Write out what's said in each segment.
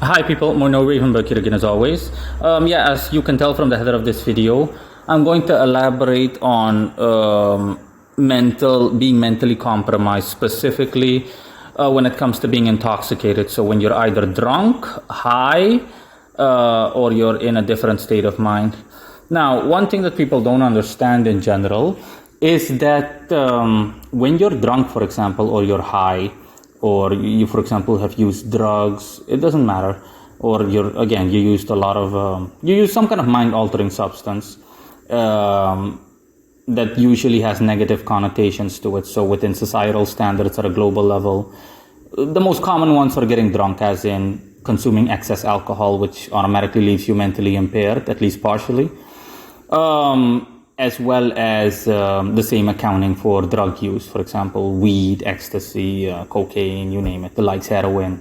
Hi people, Mono Ravenberg here again as always. As you can tell from the header of this video, I'm going to elaborate on being mentally compromised, specifically when it comes to being intoxicated. So when you're either drunk, high, or you're in a different state of mind. Now, one thing that people don't understand in general is that when you're drunk, for example, or you're high, or you, for example, have used drugs, it doesn't matter, or you used a lot of, you use some kind of mind-altering substance that usually has negative connotations to it. So within societal standards at a global level, the most common ones are getting drunk, as in consuming excess alcohol, which automatically leaves you mentally impaired, at least partially. As well as the same accounting for drug use, for example, weed, ecstasy, cocaine, you name it, the likes heroin,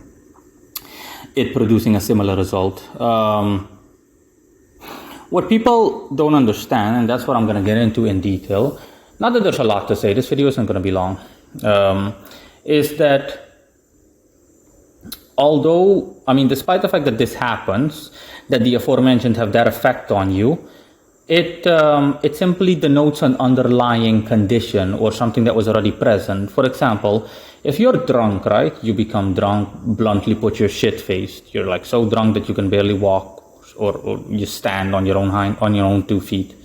it producing a similar result. What people don't understand, and that's what I'm going to get into in detail, not that there's a lot to say, this video isn't going to be long, is that although, despite the fact that this happens, that the aforementioned have that effect on you, it simply denotes an underlying condition or something that was already present. For example, if you're drunk, right, you become drunk, bluntly put, you're shit-faced. You're like so drunk that you can barely walk, or you stand on your own 2 feet.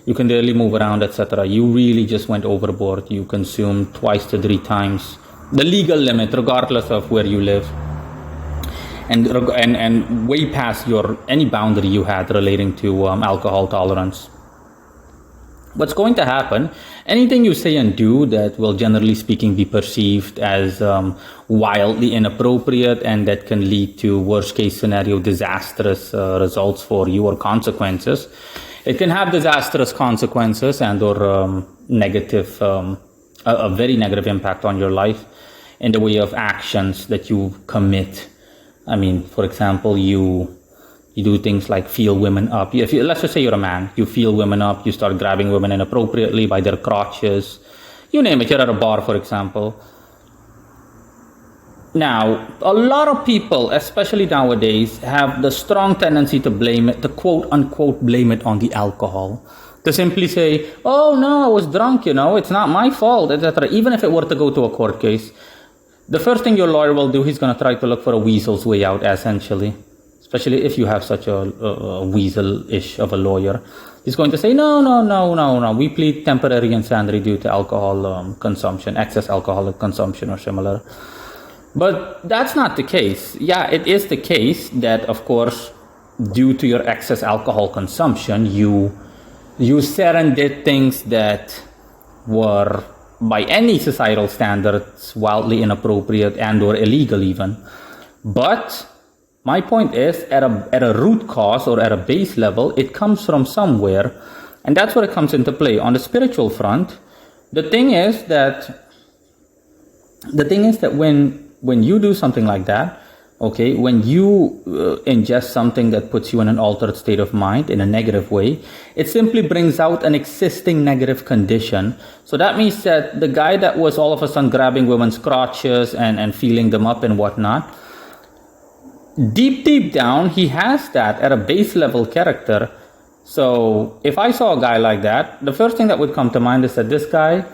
You can barely move around, etc. You really just went overboard. You consumed 2 to 3 times the legal limit, regardless of where you live. And way past any boundary you had relating to alcohol tolerance. What's going to happen, anything you say and do that will, generally speaking, be perceived as wildly inappropriate and that can lead to worst case scenario disastrous results for you or consequences. It can have disastrous consequences and or negative, a very negative impact on your life in the way of actions that you commit. For example, you do things like feel women up. Let's just say you're a man. You feel women up. You start grabbing women inappropriately by their crotches. You name it. You're at a bar, for example. Now, a lot of people, especially nowadays, have the strong tendency to blame it, to quote-unquote blame it on the alcohol. To simply say, oh, no, I was drunk, it's not my fault, etc. Even if it were to go to a court case, the first thing your lawyer will do, he's going to try to look for a weasel's way out, essentially. Especially if you have such a weasel-ish of a lawyer. He's going to say, no. We plead temporary insanity due to alcohol consumption, excess alcoholic consumption or similar. But that's not the case. Yeah, it is the case that, of course, due to your excess alcohol consumption, you said and did things that were, by any societal standards, wildly inappropriate and or illegal even. But my point is, at a root cause or at a base level, it comes from somewhere, and that's where it comes into play. On the spiritual front, the thing is that when you do something like that, okay, when you ingest something that puts you in an altered state of mind in a negative way, it simply brings out an existing negative condition. So that means that the guy that was all of a sudden grabbing women's crotches and feeling them up and whatnot, deep down, he has that at a base level character. So if I saw a guy like that, the first thing that would come to mind is that this guy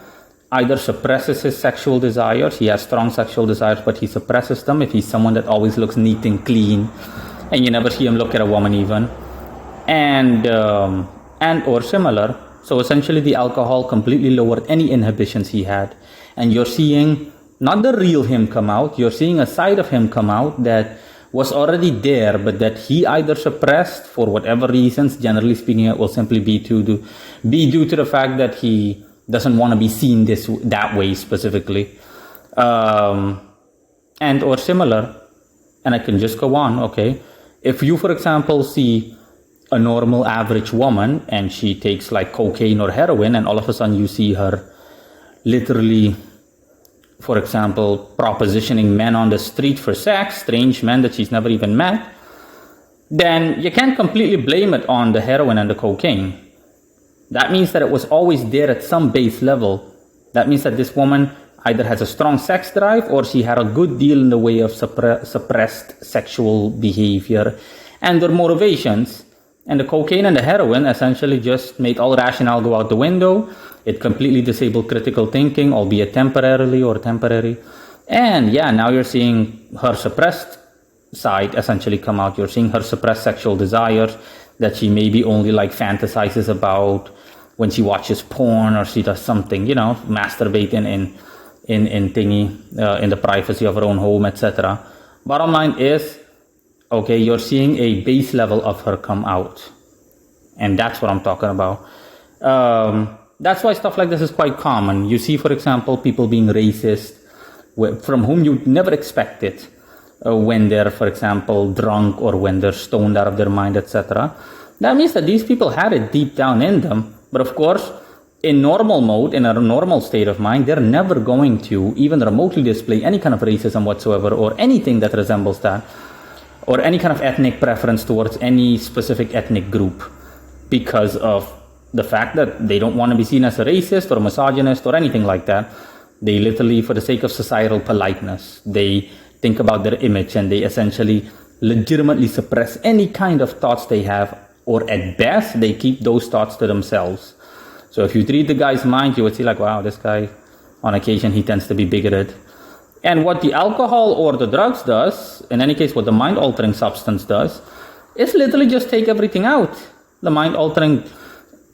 either suppresses his sexual desires. He has strong sexual desires, but he suppresses them. If he's someone that always looks neat and clean, and you never see him look at a woman even, and or similar. So essentially the alcohol completely lowered any inhibitions he had. And you're seeing not the real him come out, you're seeing a side of him come out that was already there, but that he either suppressed for whatever reasons. Generally speaking, it will simply be due to the fact that he doesn't want to be seen that way specifically, and or similar. And I can just go on, okay? If you, for example, see a normal average woman and she takes like cocaine or heroin, and all of a sudden you see her literally, for example, propositioning men on the street for sex, strange men that she's never even met, then you can't completely blame it on the heroin and the cocaine. That means that it was always there at some base level. That means that this woman either has a strong sex drive or she had a good deal in the way of suppressed sexual behavior and their motivations. And the cocaine and the heroin essentially just made all rationale go out the window. It completely disabled critical thinking, albeit temporarily or temporary. And yeah, now you're seeing her suppressed side essentially come out. You're seeing her suppressed sexual desires that she maybe only like fantasizes about when she watches porn or she does something, you know, masturbating in thingy, in the privacy of her own home, etc. Bottom line is, okay, you're seeing a base level of her come out. And that's what I'm talking about. That's why stuff like this is quite common. You see, for example, people being racist from whom you never expect it when they're, for example, drunk or when they're stoned out of their mind, etc. That means that these people had it deep down in them. But of course, in normal mode, in a normal state of mind, they're never going to even remotely display any kind of racism whatsoever or anything that resembles that, or any kind of ethnic preference towards any specific ethnic group, because of the fact that they don't want to be seen as a racist or a misogynist or anything like that. They literally, for the sake of societal politeness, they think about their image and they essentially legitimately suppress any kind of thoughts they have, or at best, they keep those thoughts to themselves. So if you read the guy's mind, you would see like, wow, this guy, on occasion, he tends to be bigoted. And what the alcohol or the drugs does, in any case, what the mind-altering substance does, is literally just take everything out. The mind-altering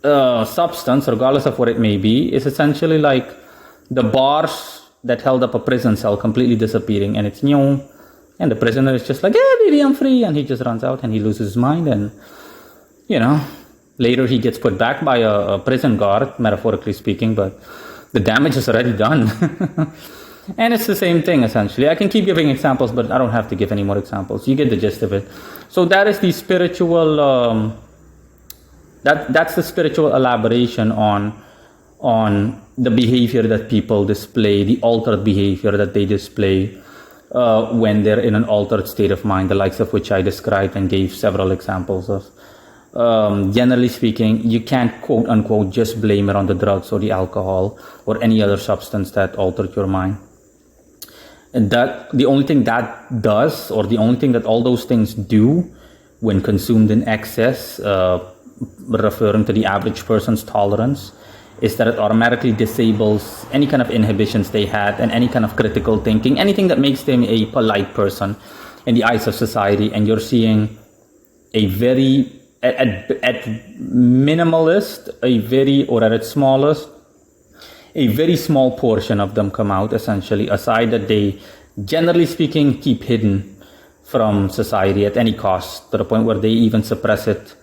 substance, regardless of what it may be, is essentially like the bars that held up a prison cell completely disappearing, and it's new, and the prisoner is just like, yeah, baby, I'm free, and he just runs out and he loses his mind, and you know, later he gets put back by a prison guard, metaphorically speaking, but the damage is already done. And it's the same thing, essentially. I can keep giving examples, but I don't have to give any more examples. You get the gist of it. So that is the spiritual, that's the spiritual elaboration on the behavior that people display, the altered behavior that they display when they're in an altered state of mind, the likes of which I described and gave several examples of. Generally speaking, you can't quote unquote just blame it on the drugs or the alcohol or any other substance that altered your mind. And that the only thing that does, or the only thing that all those things do when consumed in excess, referring to the average person's tolerance, is that it automatically disables any kind of inhibitions they had and any kind of critical thinking, anything that makes them a polite person in the eyes of society. And you're seeing a very, at minimalist, or at its smallest, a very small portion of them come out, essentially, a side that they, generally speaking, keep hidden from society at any cost, to the point where they even suppress it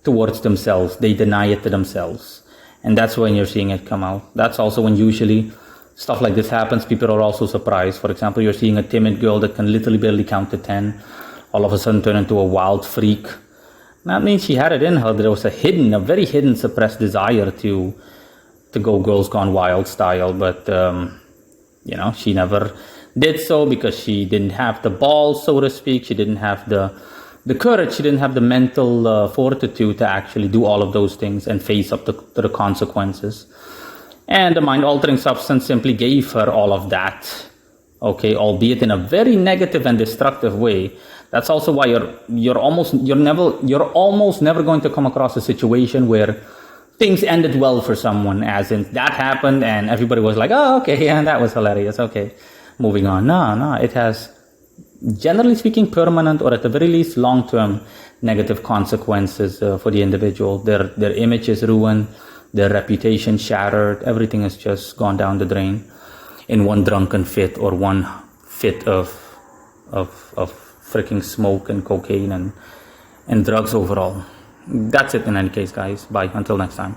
towards themselves. They deny it to themselves. And that's when you're seeing it come out. That's also when usually stuff like this happens. People are also surprised. For example, you're seeing a timid girl that can literally barely count to 10, all of a sudden turn into a wild freak. That means she had it in her. There was a very hidden, suppressed desire to go girls gone wild style. But, you know, she never did so because she didn't have the balls, so to speak. She didn't have the courage. She didn't have the mental fortitude to actually do all of those things and face up to the consequences. And the mind-altering substance simply gave her all of that, okay, albeit in a very negative and destructive way. That's also why you're almost never going to come across a situation where things ended well for someone, as in that happened and everybody was like, oh, okay, yeah, that was hilarious, okay, moving on. No, it has, generally speaking, permanent, or at the very least long-term negative consequences for the individual. Their image is ruined, their reputation shattered, everything has just gone down the drain in one drunken fit, or one fit of freaking smoke and cocaine and drugs overall. That's it in any case, guys. Bye. Until next time.